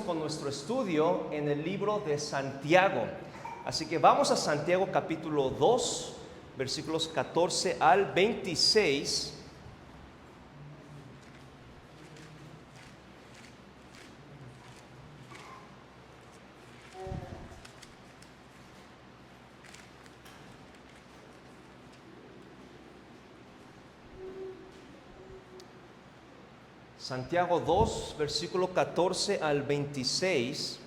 con nuestro estudio en el libro de Santiago. Así que vamos a Santiago capítulo 2, versículos 14 al 26. Santiago 2, versículo 14 al 26.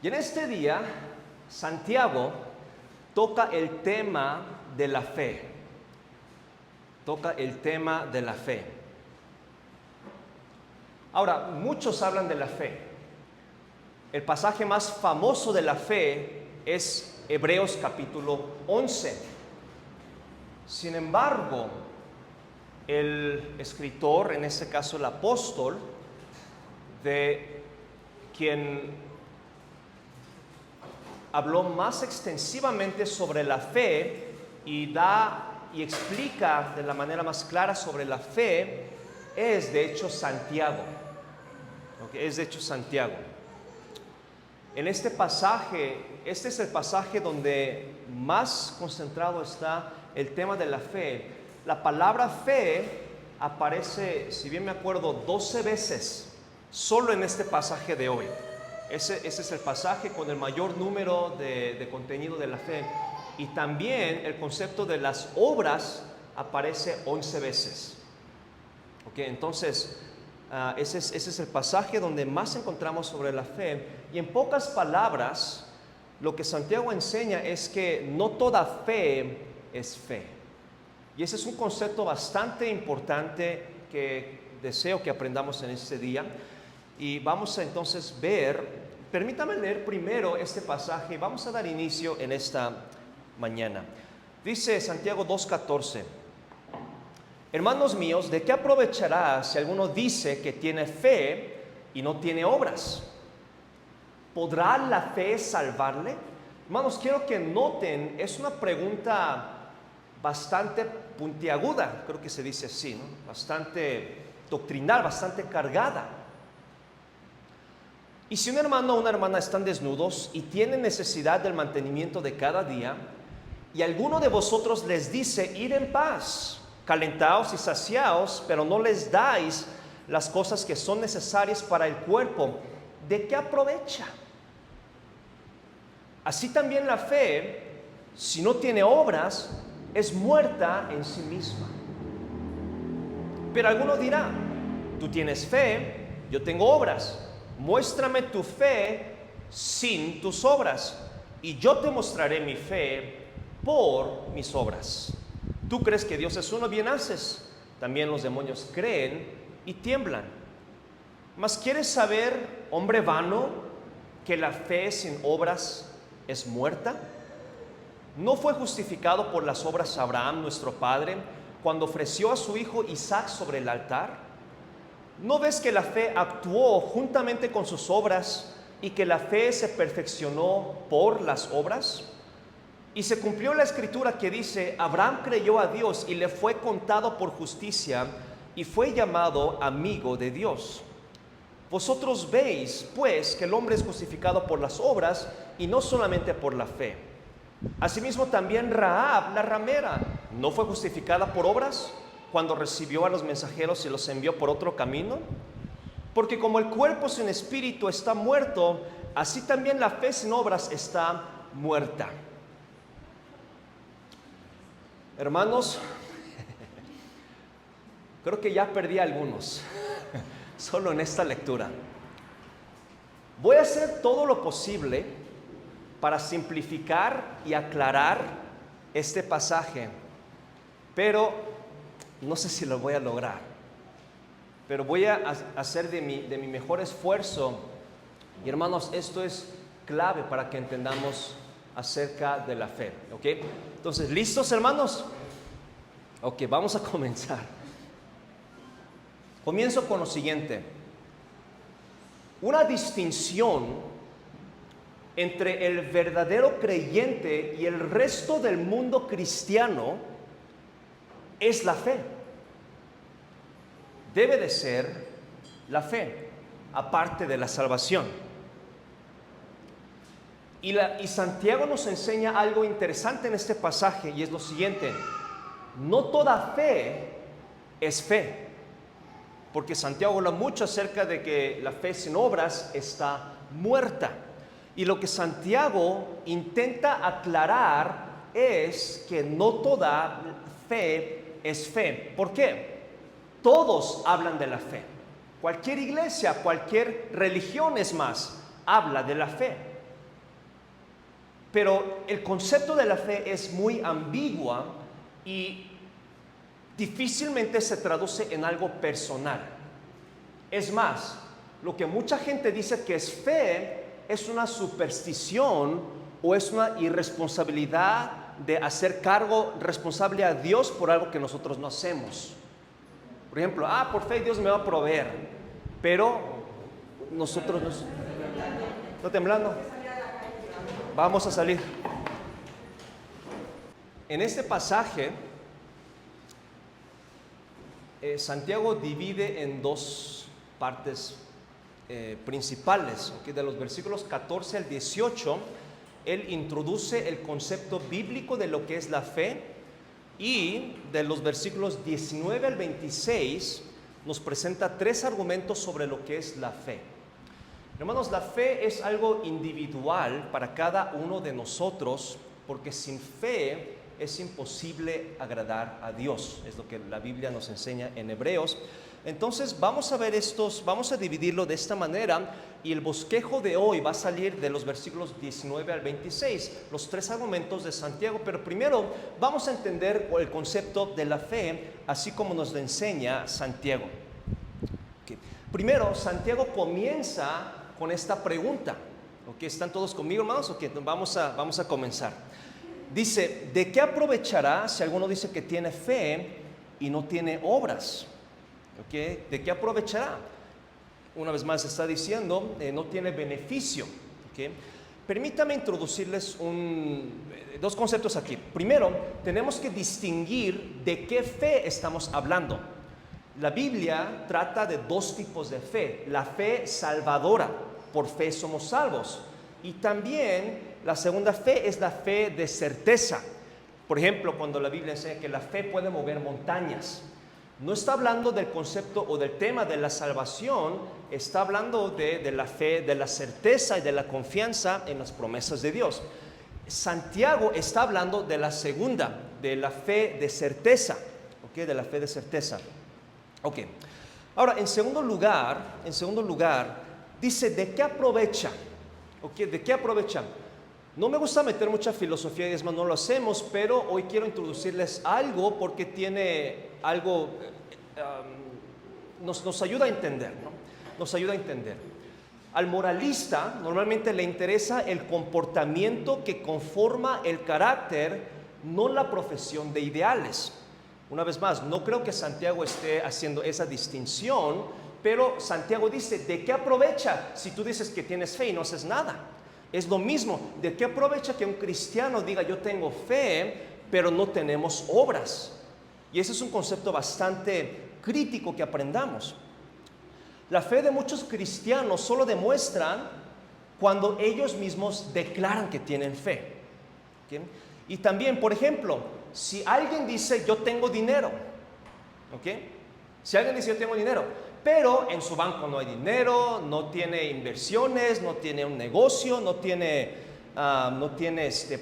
Y en este día, Santiago toca el tema de la fe. Toca el tema de la fe. Ahora, muchos hablan de la fe. El pasaje más famoso de la fe es Hebreos capítulo 11. Sin embargo, el escritor, en este caso el apóstol, de quien habló más extensivamente sobre la fe y da y explica de la manera más clara sobre la fe, es de hecho Santiago. Es de hecho Santiago. En este pasaje, este es el pasaje donde más concentrado está el tema de la fe. La palabra fe aparece, si bien me acuerdo, 12 veces solo en este pasaje de hoy. Ese es el pasaje con el mayor número de contenido de la fe. Y también el concepto de las obras aparece 11 veces. Entonces, ese es el pasaje donde más encontramos sobre la fe. Y en pocas palabras, lo que Santiago enseña es que no toda fe es fe. Y ese es un concepto bastante importante que deseo que aprendamos en este día. Y vamos a entonces ver, permítame leer primero este pasaje y vamos a dar inicio en esta mañana. Dice Santiago 2:14: Hermanos míos, ¿de qué aprovechará si alguno dice que tiene fe y no tiene obras? ¿Podrá la fe salvarle? Hermanos, quiero que noten, es una pregunta bastante puntiaguda, creo que se dice así, ¿no? Bastante doctrinal, bastante cargada. Y si un hermano o una hermana están desnudos y tienen necesidad del mantenimiento de cada día, y alguno de vosotros les dice: id en paz, calentaos y saciaos, pero no les dais las cosas que son necesarias para el cuerpo, ¿de qué aprovecha? Así también la fe, si no tiene obras, es muerta en sí misma. Pero alguno dirá: tú tienes fe, yo tengo obras. Muéstrame tu fe sin tus obras, y yo te mostraré mi fe por mis obras. Tú crees que Dios es uno, bien haces. También los demonios creen y tiemblan. Mas ¿quieres saber, hombre vano, que la fe sin obras es muerta? ¿No fue justificado por las obras Abraham, nuestro padre, cuando ofreció a su hijo Isaac sobre el altar? ¿No ves que la fe actuó juntamente con sus obras y que la fe se perfeccionó por las obras? Y se cumplió la escritura que dice: Abraham creyó a Dios y le fue contado por justicia y fue llamado amigo de Dios. Vosotros veis, pues, que el hombre es justificado por las obras y no solamente por la fe. Asimismo también Rahab, la ramera, ¿no fue justificada por obras cuando recibió a los mensajeros y los envió por otro camino? Porque como el cuerpo sin espíritu está muerto, así también la fe sin obras está muerta. Hermanos, creo que ya perdí a algunos solo en esta lectura. Voy a hacer todo lo posible para simplificar y aclarar este pasaje, pero no sé si lo voy a lograr. Pero voy a hacer de mi mejor esfuerzo. Y hermanos, esto es clave para que entendamos acerca de la fe, ¿ok? Entonces, ¿listos, hermanos? Ok, vamos a comenzar. Comienzo con lo siguiente. Una distinción entre el verdadero creyente y el resto del mundo cristiano es la fe. Debe de ser la fe, aparte de la salvación. Y Santiago nos enseña algo interesante en este pasaje, y es lo siguiente: no toda fe es fe, porque Santiago habla mucho acerca de que la fe sin obras está muerta. Y lo que Santiago intenta aclarar es que no toda fe es fe. ¿Por qué? Todos hablan de la fe. Cualquier iglesia, cualquier religión, es más, habla de la fe. Pero el concepto de la fe es muy ambigua y difícilmente se traduce en algo personal. Es más, lo que mucha gente dice que es fe es una superstición o es una irresponsabilidad de hacer cargo responsable a Dios por algo que nosotros no hacemos. Por ejemplo, por fe Dios me va a proveer, pero nosotros no. ¿Está temblando? Vamos a salir. En este pasaje, Santiago divide en dos partes principales. De los versículos 14 al 18, él introduce el concepto bíblico de lo que es la fe, y de los versículos 19 al 26 nos presenta tres argumentos sobre lo que es la fe. Hermanos, la fe es algo individual para cada uno de nosotros, porque sin fe es imposible agradar a Dios. Es lo que la Biblia nos enseña en Hebreos. Entonces vamos a ver vamos a dividirlo de esta manera, y el bosquejo de hoy va a salir de los versículos 19 al 26, los tres argumentos de Santiago. Pero primero vamos a entender el concepto de la fe, así como nos lo enseña Santiago. Primero, Santiago comienza con esta pregunta. ¿Están todos conmigo, hermanos? Vamos a comenzar. Dice: ¿de qué aprovechará si alguno dice que tiene fe y no tiene obras? ¿De qué aprovechará? Una vez más está diciendo, no tiene beneficio. Permítame introducirles dos conceptos aquí. Primero, tenemos que distinguir de qué fe estamos hablando. La Biblia trata de dos tipos de fe: la fe salvadora, por fe somos salvos, y también la segunda fe es la fe de certeza. Por ejemplo, cuando la Biblia enseña que la fe puede mover montañas, no está hablando del concepto o del tema de la salvación, está hablando de la fe, de la certeza y de la confianza en las promesas de Dios. Santiago está hablando de la segunda, de la fe de certeza, de la fe de certeza. Ahora, en segundo lugar, dice: ¿de qué aprovecha? ¿De qué aprovecha? No me gusta meter mucha filosofía, y es más, no lo hacemos, pero hoy quiero introducirles algo porque tiene algo, nos ayuda a entender, ¿no? Nos ayuda a entender. Al moralista normalmente le interesa el comportamiento que conforma el carácter, no la profesión de ideales. Una vez más, no creo que Santiago esté haciendo esa distinción, pero Santiago dice: ¿de qué aprovecha si tú dices que tienes fe y no haces nada? Es lo mismo, ¿de qué aprovecha que un cristiano diga: yo tengo fe, pero no tenemos obras? Y ese es un concepto bastante crítico que aprendamos. La fe de muchos cristianos solo demuestran cuando ellos mismos declaran que tienen fe. Y también, por ejemplo, si alguien dice: yo tengo dinero, si alguien dice: yo tengo dinero, pero en su banco no hay dinero, no tiene inversiones, no tiene un negocio, no tiene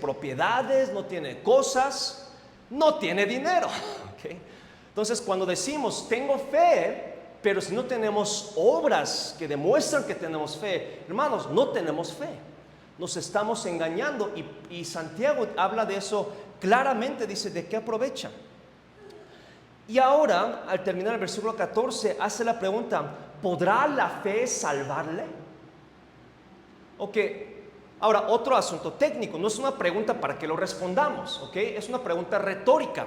propiedades, no tiene cosas, no tiene dinero. Entonces, cuando decimos tengo fe, pero si no tenemos obras que demuestran que tenemos fe, hermanos, no tenemos fe. Nos estamos engañando, y Santiago habla de eso claramente. Dice: ¿de qué aprovecha? Y ahora, al terminar el versículo 14, hace la pregunta: ¿podrá la fe salvarle? Ahora, otro asunto técnico, no es una pregunta para que lo respondamos, es una pregunta retórica.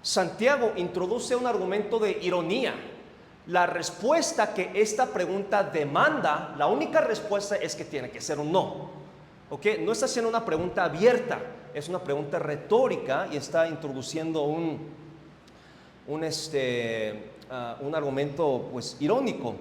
Santiago introduce un argumento de ironía. La respuesta que esta pregunta demanda, la única respuesta es que tiene que ser un no. ¿Ok? No está haciendo una pregunta abierta, es una pregunta retórica y está introduciendo un argumento pues irónico.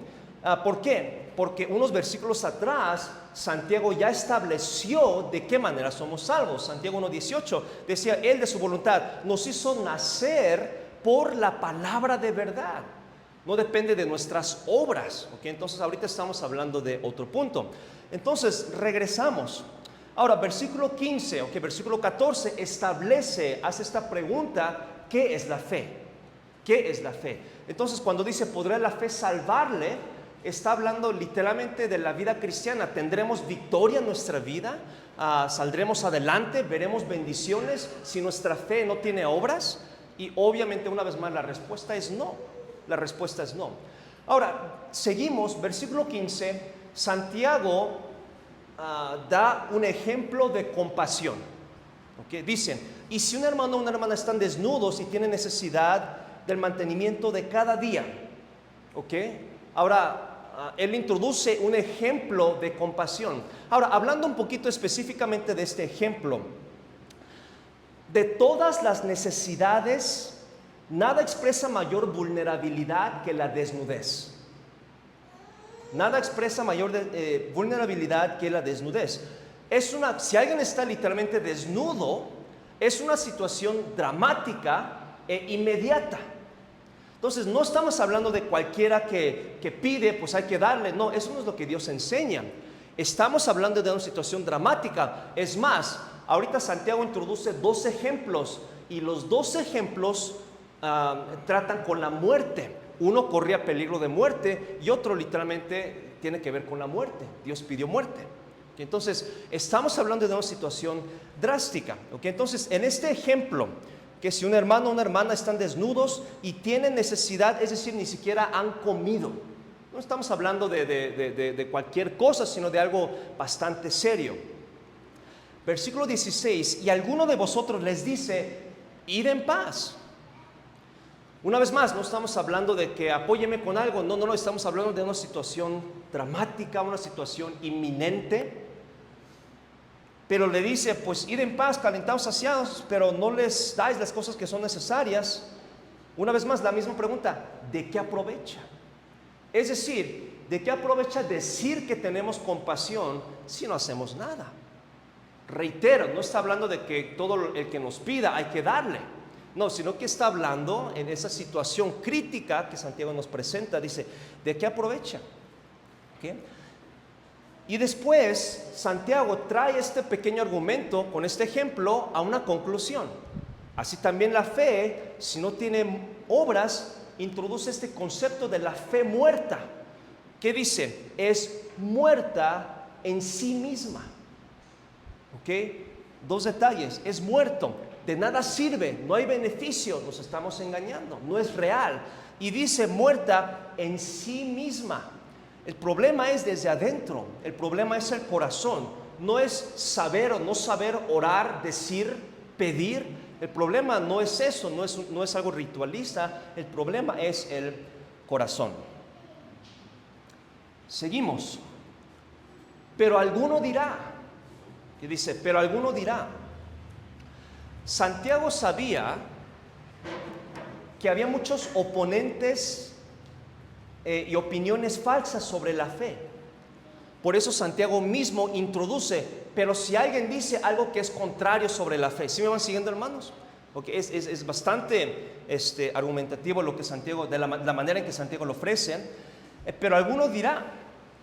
¿Por qué? Porque unos versículos atrás Santiago ya estableció de qué manera somos salvos. Santiago 1:18 decía, Él de su voluntad nos hizo nacer por la palabra de verdad. No depende de nuestras obras. ¿Ok? Entonces ahorita estamos hablando de otro punto. Entonces regresamos. Ahora, versículo 15, versículo 14 hace esta pregunta, ¿qué es la fe? ¿Qué es la fe? Entonces cuando dice, ¿podrá la fe salvarle? Está hablando literalmente de la vida cristiana. ¿Tendremos victoria en nuestra vida? ¿Saldremos adelante? ¿Veremos bendiciones si nuestra fe no tiene obras? Y obviamente una vez más la respuesta es no. La respuesta es no. Ahora, seguimos, versículo 15, Santiago da un ejemplo de compasión. Dicen, y si un hermano o una hermana están desnudos y tienen necesidad del mantenimiento de cada día. Ahora, él introduce un ejemplo de compasión. Ahora, hablando un poquito específicamente de este ejemplo, de todas las necesidades, nada expresa mayor vulnerabilidad que la desnudez. Nada expresa mayor vulnerabilidad que la desnudez. Si alguien está literalmente desnudo, es una situación dramática e inmediata. Entonces no estamos hablando de cualquiera que pide, pues hay que darle. No, eso no es lo que Dios enseña. Estamos hablando de una situación dramática. Es más, ahorita Santiago introduce 2 ejemplos y los 2 ejemplos tratan con la muerte. Uno corría peligro de muerte y otro literalmente tiene que ver con la muerte. Dios pidió muerte. Entonces, estamos hablando de una situación drástica. Entonces, en este ejemplo, que si un hermano o una hermana están desnudos y tienen necesidad, es decir, ni siquiera han comido. No estamos hablando de cualquier cosa, sino de algo bastante serio. Versículo 16, y alguno de vosotros les dice, id en paz. Una vez más, no estamos hablando de que apóyeme con algo, no, estamos hablando de una situación dramática, una situación inminente. Pero le dice, pues id en paz, calentados, saciados, pero no les dais las cosas que son necesarias. Una vez más, la misma pregunta, ¿de qué aprovecha? Es decir, ¿de qué aprovecha decir que tenemos compasión si no hacemos nada? Reitero, no está hablando de que todo el que nos pida hay que darle. No, sino que está hablando en esa situación crítica que Santiago nos presenta. Dice, ¿de qué aprovecha? Y después Santiago trae este pequeño argumento con este ejemplo a una conclusión. Así también la fe, si no tiene obras, introduce este concepto de la fe muerta. ¿Qué dice? Es muerta en sí misma. 2 detalles, es muerto. De nada sirve, no hay beneficio, nos estamos engañando, no es real. Y dice muerta en sí misma. El problema es desde adentro, el problema es el corazón. No es saber o no saber orar, decir, pedir. El problema no es eso, no es algo ritualista. El problema es el corazón. Seguimos. Pero alguno dirá, que dice, pero alguno dirá. Santiago sabía que había muchos oponentes y opiniones falsas sobre la fe. Por eso Santiago mismo introduce, pero si alguien dice algo que es contrario sobre la fe, ¿sí me van siguiendo, hermanos? Es bastante argumentativo lo que Santiago, de la manera en que Santiago lo ofrece, pero alguno dirá,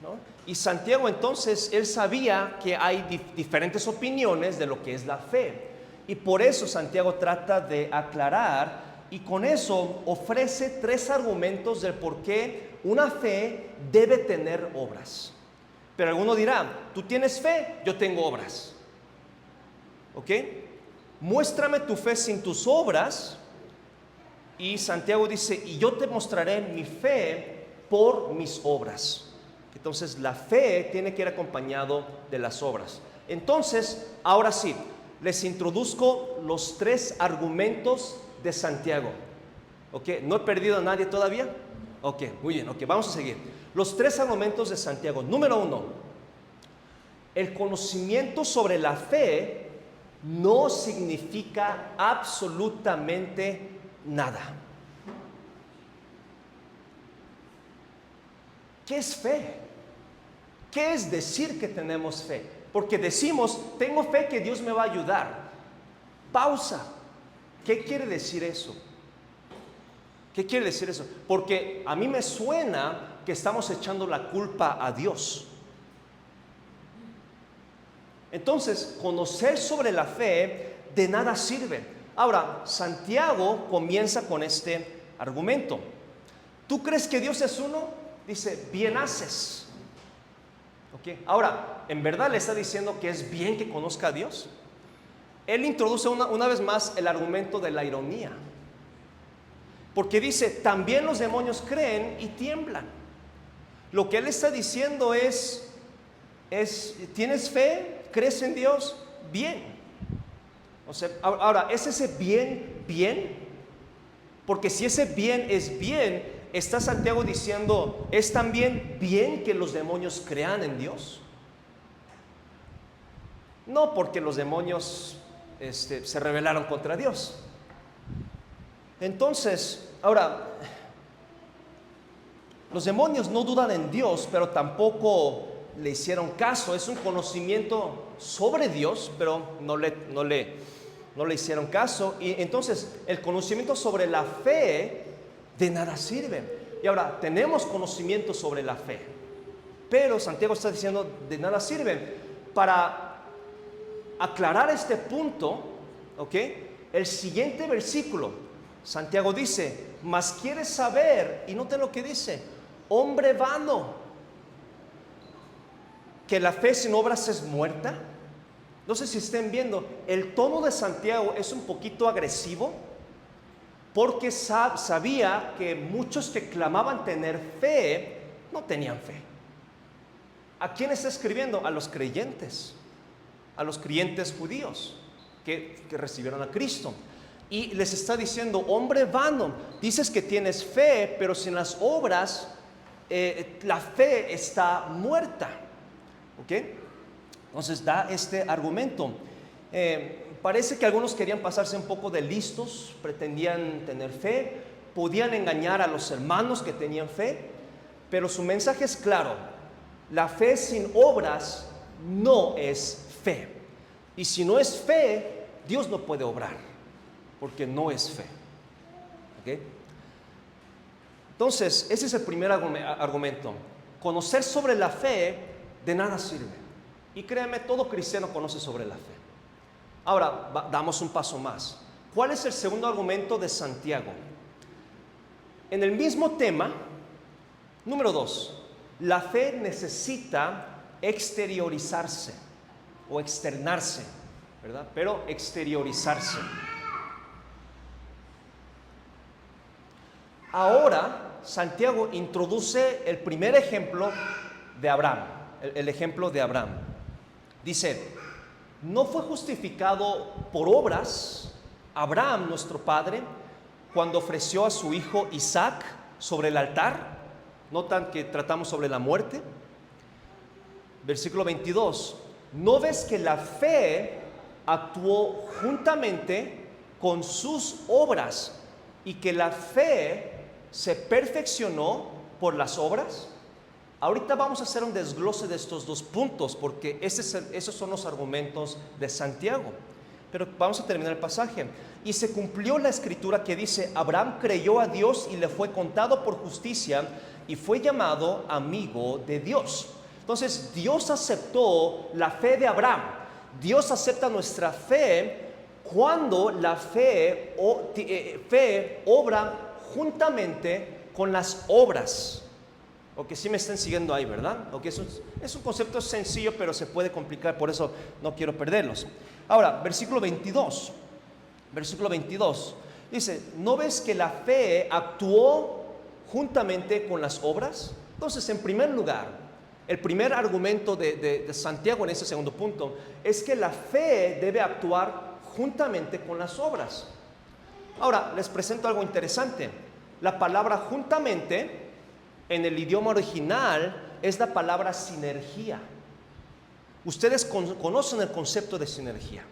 ¿no? Y Santiago entonces, él sabía que hay diferentes opiniones de lo que es la fe. Y por eso Santiago trata de aclarar y con eso ofrece 3 argumentos del por qué una fe debe tener obras. Pero alguno dirá, tú tienes fe, yo tengo obras. Muéstrame tu fe sin tus obras. Y Santiago dice, y yo te mostraré mi fe por mis obras. Entonces la fe tiene que ir acompañado de las obras. Entonces, ahora sí, les introduzco los 3 argumentos de Santiago. ¿No he perdido a nadie todavía? Muy bien, vamos a seguir. Los 3 argumentos de Santiago. Número 1, el conocimiento sobre la fe no significa absolutamente nada. ¿Qué es fe? ¿Qué es decir que tenemos fe? Porque decimos, tengo fe que Dios me va a ayudar. Pausa. ¿Qué quiere decir eso? ¿Qué quiere decir eso? Porque a mí me suena que estamos echando la culpa a Dios. Entonces, conocer sobre la fe de nada sirve. Ahora, Santiago comienza con este argumento. ¿Tú crees que Dios es uno? Dice, bien haces. ¿Okay? Ahora, ¿en verdad le está diciendo que es bien que conozca a Dios? Él introduce una vez más el argumento de la ironía. Porque dice, también los demonios creen y tiemblan. Lo que él está diciendo es ¿tienes fe? ¿Crees en Dios? Bien. O sea, ahora, ¿es ese bien bien? Porque si ese bien es bien, está Santiago diciendo, ¿es también bien que los demonios crean en Dios? No porque los demonios se rebelaron contra Dios. Entonces, ahora, los demonios no dudan en Dios, pero tampoco le hicieron caso. Es un conocimiento sobre Dios, pero no le hicieron caso. Y entonces, el conocimiento sobre la fe de nada sirve. Y ahora, tenemos conocimiento sobre la fe, pero Santiago está diciendo, de nada sirve. Para aclarar este punto, ¿ok? El siguiente versículo, Santiago dice, mas quieres saber, y noten lo que dice, hombre vano, que la fe sin obras es muerta. No sé si estén viendo, el tono de Santiago es un poquito agresivo, porque sabía que muchos que clamaban tener fe, no tenían fe. ¿A quién está escribiendo? A los creyentes judíos que recibieron a Cristo. Y les está diciendo, hombre vano, dices que tienes fe, pero sin las obras, la fe está muerta. ¿Ok? Entonces da este argumento. Parece que algunos querían pasarse un poco de listos, pretendían tener fe, podían engañar a los hermanos que tenían fe, pero su mensaje es claro: la fe sin obras no es fe. Y si no es fe, Dios no puede obrar, porque no es fe. ¿Okay? Entonces, ese es el primer argumento. Conocer sobre la fe de nada sirve. Y créeme, todo cristiano conoce sobre la fe. Ahora, damos un paso más. ¿Cuál es el segundo argumento de Santiago? En el mismo tema, número 2, la fe necesita exteriorizarse o externarse, ¿verdad? Pero exteriorizarse. Ahora, Santiago introduce el primer ejemplo de Abraham, el ejemplo de Abraham. Dice, ¿no fue justificado por obras Abraham, nuestro padre, cuando ofreció a su hijo Isaac sobre el altar? Notan que tratamos sobre la muerte. Versículo 22. ¿No ves que la fe actuó juntamente con sus obras y que la fe se perfeccionó por las obras? Ahorita vamos a hacer un desglose de estos dos puntos, porque esos son los argumentos de Santiago. Pero vamos a terminar el pasaje. Y se cumplió la escritura que dice, Abraham creyó a Dios y le fue contado por justicia y fue llamado amigo de Dios. Entonces, Dios aceptó la fe de Abraham. Dios acepta nuestra fe cuando la fe obra juntamente con las obras. O que sí me están siguiendo ahí, ¿verdad? O que es un concepto sencillo, pero se puede complicar, por eso no quiero perderlos. Ahora, versículo 22. Versículo 22. Dice, ¿no ves que la fe actuó juntamente con las obras? Entonces, en primer lugar, el primer argumento de Santiago en ese segundo punto es que la fe debe actuar juntamente con las obras. Ahora, les presento algo interesante. La palabra juntamente en el idioma original es la palabra sinergia. Ustedes conocen el concepto de sinergia.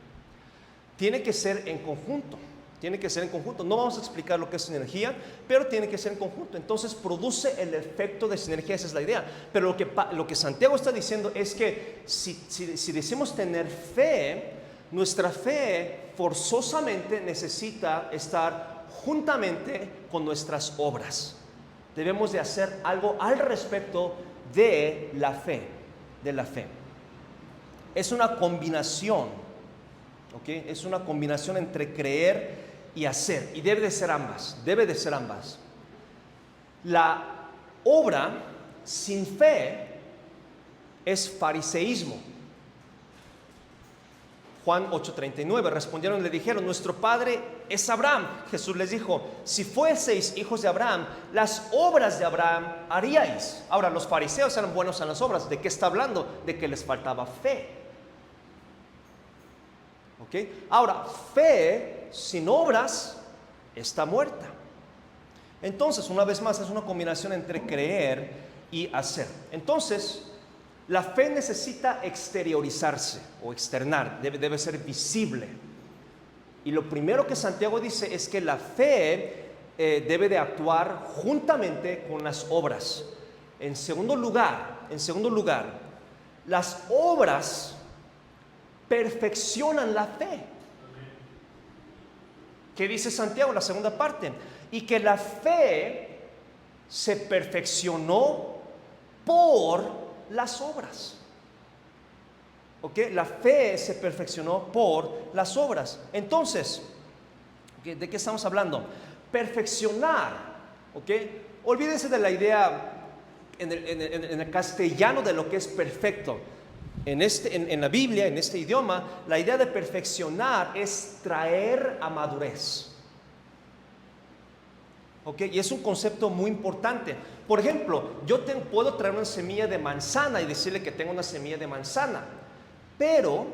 Tiene que ser en conjunto. Tiene que ser en conjunto. No vamos a explicar lo que es sinergia, pero tiene que ser en conjunto. Entonces produce el efecto de sinergia, esa es la idea. Pero lo que Santiago está diciendo es que si decimos tener fe, nuestra fe forzosamente necesita estar juntamente con nuestras obras. Debemos de hacer algo al respecto de la fe, Es una combinación, ¿ok? Es una combinación entre creer y hacer, y debe de ser ambas. La obra sin fe es fariseísmo. Juan 8:39, respondieron y le dijeron: nuestro padre es Abraham. Jesús les dijo: si fueseis hijos de Abraham, las obras de Abraham haríais. Ahora, los fariseos eran buenos en las obras. ¿De qué está hablando? De que les faltaba fe. ¿Ok? Ahora, fe sin obras está muerta. Entonces, una vez más, es una combinación entre creer y hacer. Entonces, la fe necesita exteriorizarse o externar, debe ser visible. Y lo primero que Santiago dice es que la fe debe de actuar juntamente con las obras. En segundo lugar, las obras perfeccionan la fe. ¿Qué dice Santiago? La segunda parte. Y que la fe se perfeccionó por las obras. ¿Ok? La fe se perfeccionó por las obras. Entonces, ¿de qué estamos hablando? Perfeccionar. ¿Ok? Olvídense de la idea en el castellano de lo que es perfecto. En la Biblia, en este idioma, la idea de perfeccionar es traer a madurez. ¿Ok? Y es un concepto muy importante. Por ejemplo, puedo traer una semilla de manzana y decirle que tengo una semilla de manzana, pero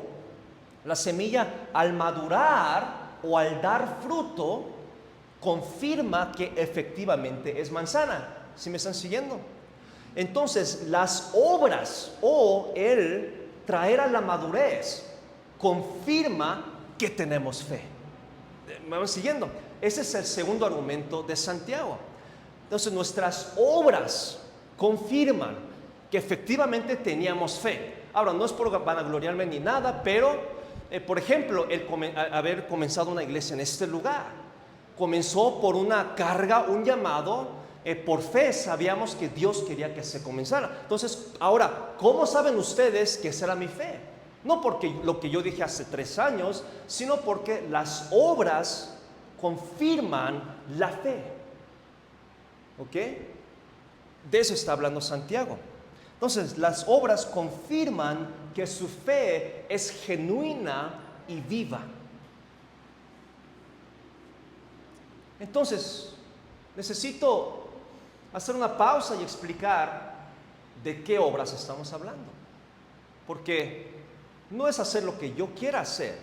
la semilla, al madurar o al dar fruto, confirma que efectivamente es manzana. ¿Sí me están siguiendo? Entonces, las obras o el traer a la madurez confirma que tenemos fe. ¿Me van siguiendo? Ese es el segundo argumento de Santiago. Entonces, nuestras obras confirman que efectivamente teníamos fe. Ahora, no es por vanagloriarme ni nada, pero, por ejemplo, haber comenzado una iglesia en este lugar comenzó por una carga, un llamado. Por fe sabíamos que Dios quería que se comenzara. Entonces, ahora, ¿cómo saben ustedes que esa era mi fe? No porque lo que yo dije hace 3 años, sino porque las obras confirman la fe. ¿Ok? De eso está hablando Santiago. Entonces, las obras confirman que su fe es genuina y viva. Entonces, necesito hacer una pausa y explicar de qué obras estamos hablando. Porque no es hacer lo que yo quiera hacer.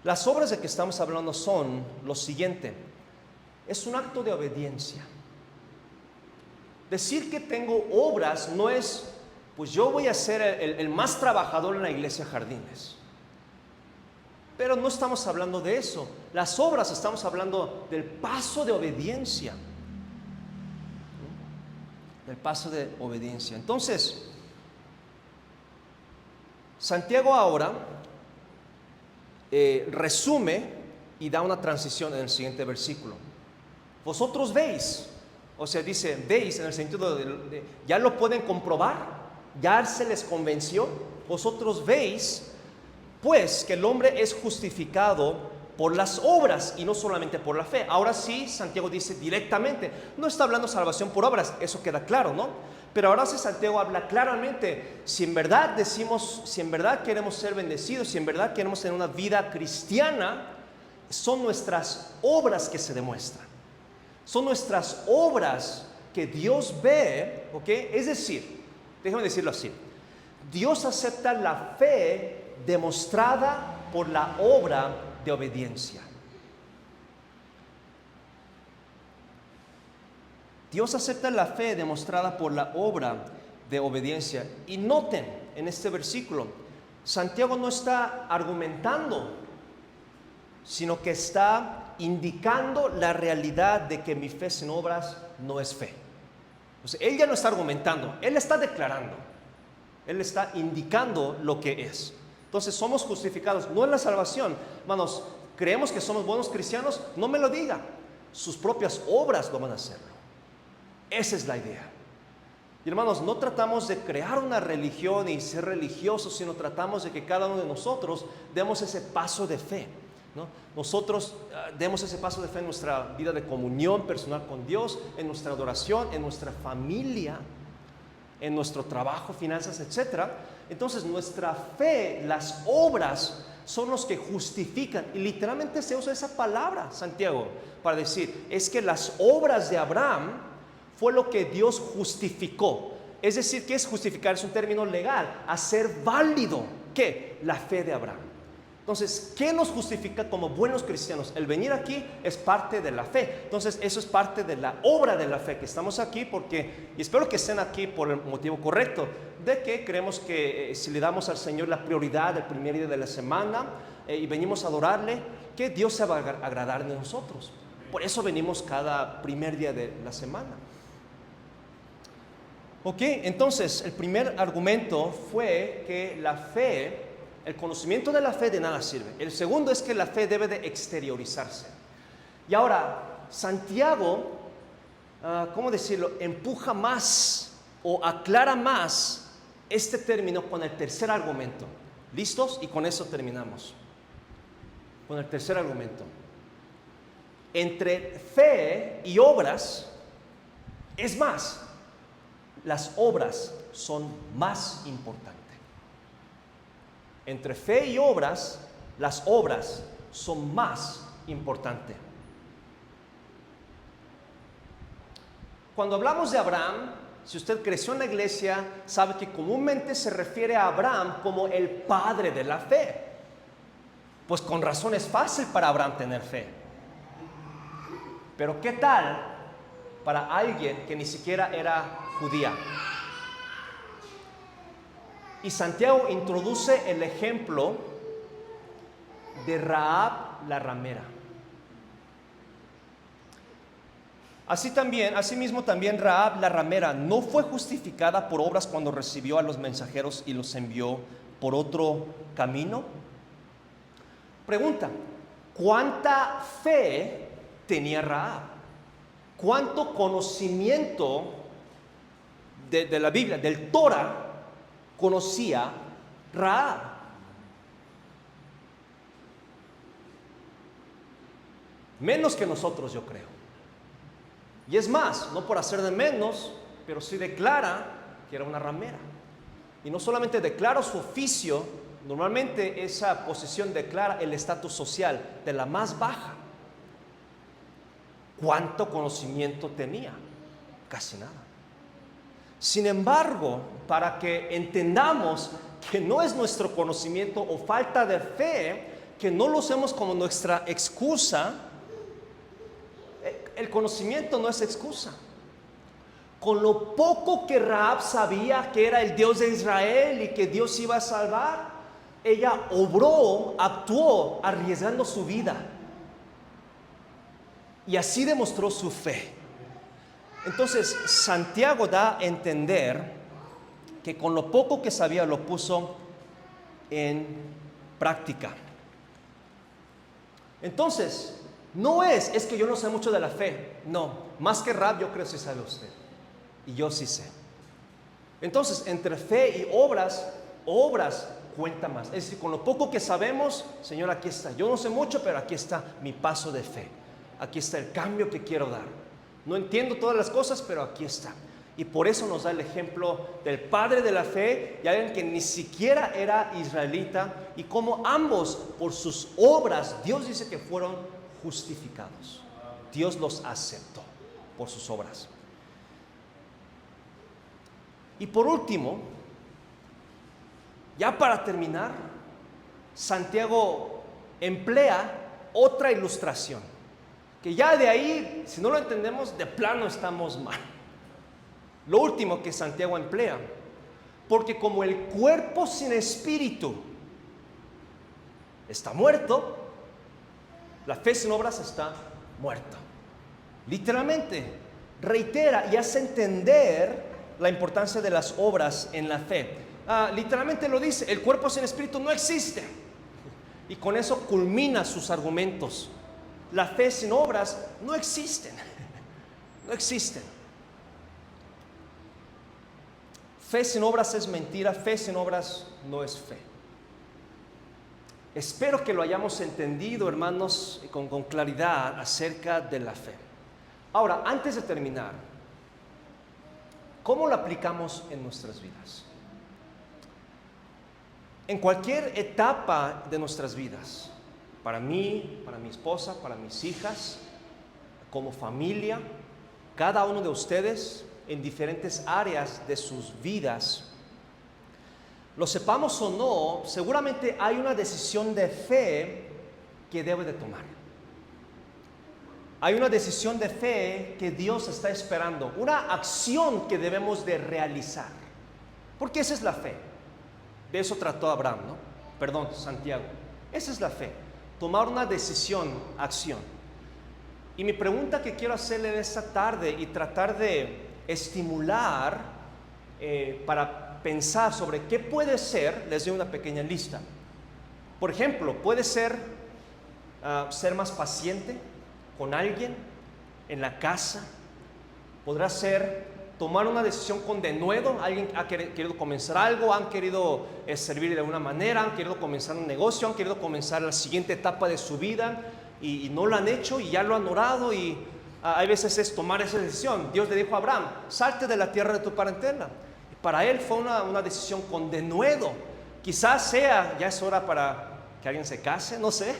Las obras de que estamos hablando son lo siguiente: es un acto de obediencia. Decir que tengo obras no es, pues yo voy a ser el más trabajador en la iglesia Jardines. Pero no estamos hablando de eso. Las obras, estamos hablando del paso de obediencia. Del paso de obediencia. Entonces, Santiago ahora resume y da una transición en el siguiente versículo. Vosotros veis, o sea, dice veis en el sentido de ya lo pueden comprobar, ya se les convenció. Vosotros veis pues que el hombre es justificado por las obras y no solamente por la fe. Ahora sí, Santiago dice directamente, no está hablando salvación por obras, eso queda claro, ¿no? Pero ahora sí Santiago habla claramente, si en verdad queremos ser bendecidos, si en verdad queremos tener una vida cristiana, son nuestras obras que se demuestran. Son nuestras obras que Dios ve, ¿ok? Es decir, déjame decirlo así, Dios acepta la fe demostrada por la obra de obediencia. Dios acepta la fe demostrada por la obra de obediencia. Y noten, en este versículo, Santiago no está argumentando, sino que está indicando la realidad de que mi fe sin obras no es fe. Entonces, él ya no está argumentando, él está declarando, él está indicando lo que es. Entonces, somos justificados, no en la salvación. Hermanos, creemos que somos buenos cristianos, no me lo diga. Sus propias obras lo van a hacerlo. Esa es la idea. Y hermanos, no tratamos de crear una religión y ser religiosos, sino tratamos de que cada uno de nosotros demos ese paso de fe, ¿no? Nosotros demos ese paso de fe en nuestra vida de comunión personal con Dios, en nuestra adoración, en nuestra familia, en nuestro trabajo, finanzas, etc. Entonces nuestra fe, las obras son los que justifican. Y literalmente se usa esa palabra, Santiago, para decir, es que las obras de Abraham fue lo que Dios justificó. Es decir, ¿qué es justificar? Es un término legal, hacer válido, ¿qué? La fe de Abraham. Entonces, ¿qué nos justifica como buenos cristianos? El venir aquí es parte de la fe. Entonces, eso es parte de la obra de la fe, que estamos aquí porque, y espero que estén aquí por el motivo correcto, de que creemos que si le damos al Señor la prioridad el primer día de la semana y venimos a adorarle, que Dios se va a agradar de nosotros. Por eso venimos cada primer día de la semana. Ok, entonces, el primer argumento fue que la fe, el conocimiento de la fe de nada sirve. El segundo es que la fe debe de exteriorizarse. Y ahora, Santiago, ¿cómo decirlo? Empuja más o aclara más este término con el tercer argumento. ¿Listos? Y con eso terminamos. Con el tercer argumento. Entre fe y obras, es más, las obras son más importantes. Entre fe y obras, las obras son más importantes. Cuando hablamos de Abraham, si usted creció en la iglesia, sabe que comúnmente se refiere a Abraham como el padre de la fe. Pues con razón es fácil para Abraham tener fe. Pero ¿qué tal para alguien que ni siquiera era judía? Y Santiago introduce el ejemplo de Rahab la ramera. Asimismo también Rahab la ramera no fue justificada por obras cuando recibió a los mensajeros y los envió por otro camino. Pregunta, ¿cuánta fe tenía Rahab? ¿Cuánto conocimiento de la Biblia, del Torah, conocía Rahab? Menos que nosotros, yo creo. Y es más, no por hacer de menos, pero sí declara que era una ramera. Y no solamente declara su oficio, normalmente esa posición declara el estatus social de la más baja. ¿Cuánto conocimiento tenía? Casi nada. Sin embargo, para que entendamos que no es nuestro conocimiento o falta de fe, que no lo usemos como nuestra excusa, el conocimiento no es excusa. Con lo poco que Rahab sabía que era el Dios de Israel y que Dios iba a salvar, ella obró, actuó arriesgando su vida. Y así demostró su fe. Entonces, Santiago da a entender que con lo poco que sabía lo puso en práctica. Entonces, no es que yo no sé mucho de la fe. No, más que Rahab yo creo que sí sabe usted. Y yo sí sé. Entonces, entre fe y obras cuenta más. Es decir, con lo poco que sabemos, Señor, aquí está. Yo no sé mucho, pero aquí está mi paso de fe. Aquí está el cambio que quiero dar. No entiendo todas las cosas, pero aquí está. Y por eso nos da el ejemplo del padre de la fe y alguien que ni siquiera era israelita, y como ambos por sus obras, Dios dice que fueron justificados. Dios los aceptó por sus obras. Y por último, ya para terminar, Santiago emplea otra ilustración, que ya de ahí, si no lo entendemos, de plano estamos mal. Lo último que Santiago emplea Porque como el cuerpo sin espíritu está muerto, la fe sin obras está muerta. Literalmente, reitera y hace entender la importancia de las obras en la fe. Literalmente lo dice, el cuerpo sin espíritu no existe. Y con eso culmina sus argumentos. La fe sin obras no existen. No existen. Fe sin obras es mentira, fe sin obras no es fe. Espero que lo hayamos entendido, hermanos, con claridad acerca de la fe. Ahora, antes de terminar, ¿cómo lo aplicamos en nuestras vidas? En cualquier etapa de nuestras vidas, para mí, para mi esposa, para mis hijas, como familia, cada uno de ustedes en diferentes áreas de sus vidas, lo sepamos o no, seguramente hay una decisión de fe que debe de tomar. Hay una decisión de fe que Dios está esperando, una acción que debemos de realizar, porque esa es la fe. De eso trató Abraham, ¿no? Perdón, Santiago. Esa es la fe, tomar una decisión, acción. Y mi pregunta que quiero hacerle en esta tarde y tratar de estimular para pensar sobre qué puede ser, les doy una pequeña lista. Por ejemplo, puede ser ser más paciente con alguien en la casa. Podrá ser tomar una decisión con denuedo. Alguien ha querido comenzar algo, han querido servir de alguna manera, han querido comenzar un negocio, han querido comenzar la siguiente etapa de su vida y no lo han hecho y ya lo han orado y hay veces es tomar esa decisión. Dios le dijo a Abraham, salte de la tierra de tu parentela. Para él fue una decisión con denuedo. Quizás sea, ya es hora para que alguien se case, no sé.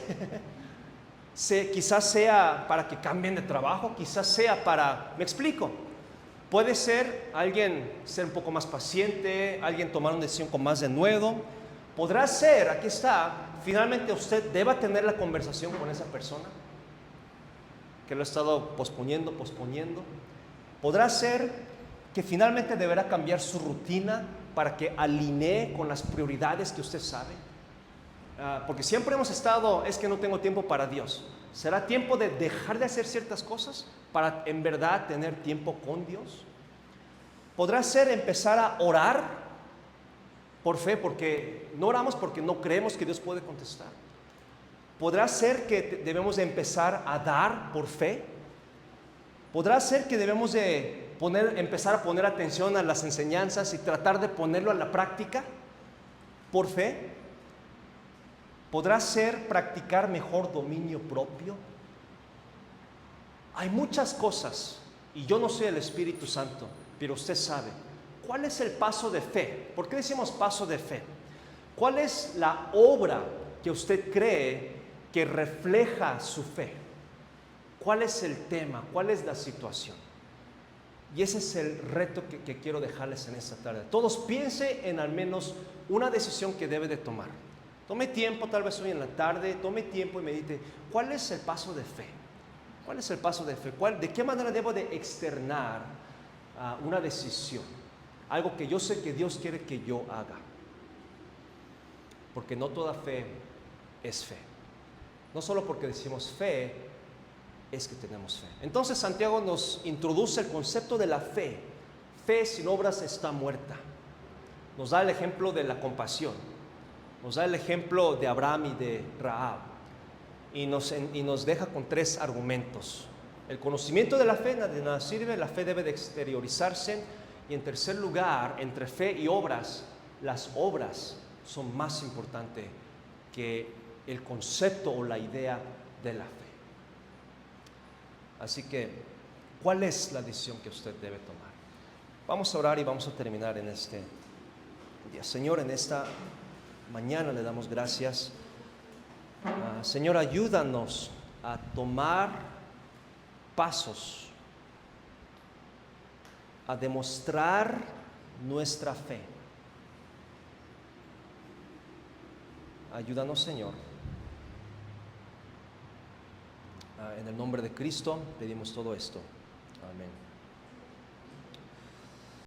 Quizás sea para que cambien de trabajo, quizás sea para, me explico. Puede ser alguien ser un poco más paciente, alguien tomar una decisión con más denuedo. Podrá ser, aquí está, finalmente usted deba tener la conversación con esa persona que lo ha estado posponiendo. Podrá ser que finalmente deberá cambiar su rutina para que alinee con las prioridades que usted sabe. Porque siempre hemos estado, es que no tengo tiempo para Dios. ¿Será tiempo de dejar de hacer ciertas cosas para en verdad tener tiempo con Dios? Podrá ser empezar a orar por fe, porque no oramos porque no creemos que Dios puede contestar. Podrá ser que debemos de empezar a dar por fe. Podrá ser que debemos de empezar a poner atención a las enseñanzas y tratar de ponerlo a la práctica por fe. Podrá ser practicar mejor dominio propio. Hay muchas cosas y yo no soy el Espíritu Santo, pero usted sabe cuál es el paso de fe. ¿Por qué decimos paso de fe? ¿Cuál es la obra que usted cree que refleja su fe? ¿Cuál es el tema? ¿Cuál es la situación? Y ese es el reto que quiero dejarles en esta tarde. Todos piensen en al menos una decisión que debe de tomar. Tome tiempo, tal vez hoy en la tarde, tome tiempo y medite. ¿Cuál es el paso de fe? ¿Cuál es el paso de fe? ¿De qué manera debo de externar una decisión? Algo que yo sé que Dios quiere que yo haga. Porque no toda fe es fe. No solo porque decimos fe, es que tenemos fe. Entonces Santiago nos introduce el concepto de la fe. Fe sin obras está muerta. Nos da el ejemplo de la compasión. Nos da el ejemplo de Abraham y de Rahab. Y nos deja con tres argumentos. El conocimiento de la fe de nada sirve, la fe debe de exteriorizarse. Y en tercer lugar, entre fe y obras, las obras son más importantes que el concepto o la idea de la fe. Así que, ¿cuál es la decisión que usted debe tomar? Vamos a orar y vamos a terminar en este día. Señor, en esta mañana le damos gracias. Señor, ayúdanos a tomar pasos, a demostrar nuestra fe. Ayúdanos, Señor. En el nombre de Cristo pedimos todo esto. Amén.